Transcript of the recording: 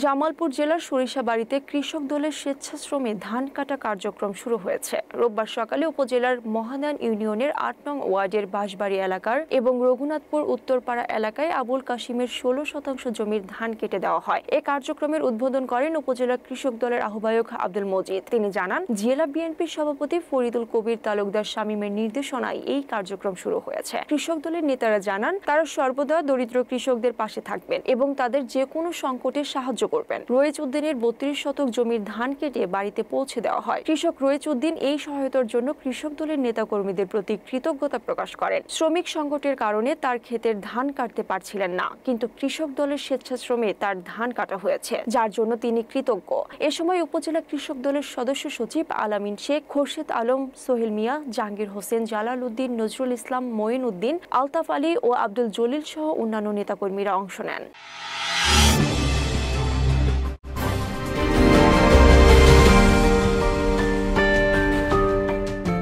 জামালপুর জেলার সরিষাবাড়ীতে কৃষক দলের স্বেচ্ছাশ্রমে ধান কাটা কার্যক্রম শুরু হয়েছে। রোববার সকালে উপজেলার মহাদান ইউনিয়নের ৮ নং ওয়ার্ডের বাঁশবাড়ি এলাকার এবং রঘুনাথপুর উত্তরপাড়া এলাকায় আবুল কাশিমের ১৬% জমির ধান কেটে দেওয়া হয়। এ কার্যক্রমের উদ্বোধন করেন উপজেলা কৃষক দলের আহ্বায়ক আব্দুল মজিদ। তিনি জানান, জেলা বিএনপির সভাপতি ফরিদুল কবির তালুকদার শামীমের নির্দেশনায় এই কার্যক্রম শুরু হয়েছে। কৃষক দলের নেতারা জানান, তারা সর্বদা দরিদ্র কৃষকদের পাশে থাকবেন এবং তাদের যে কোনো সংকটে সাহায্য করবেন। রয়েজ উদ্দিনের ৩২ শতক জমির ধান কেটে বাড়িতে পৌঁছে দেওয়া হয়। কৃষক রয়েজ উদ্দিন এই সহায়তার জন্য কৃষক দলের নেতাকর্মীদের প্রতি কৃতজ্ঞতা প্রকাশ করেন। শ্রমিক সংকটের কারণে তার ক্ষেতের ধান কাটতে পারছিলেন না, কিন্তু কৃষক দলের স্বেচ্ছাশ্রমে তার ধান কাটা হয়েছে, যার জন্য তিনি কৃতজ্ঞ। এ সময় উপজেলা কৃষক দলের সদস্য সচিব আলামিন শেখ, খোরশেদ আলম, সোহেল মিয়া, জাহাঙ্গীর হোসেন, জালাল উদ্দিন, নজরুল ইসলাম, মঈন উদ্দিন, আলতাফ আলী ও আব্দুল জলিল সহ অন্যান্য নেতাকর্মীরা অংশ নেন।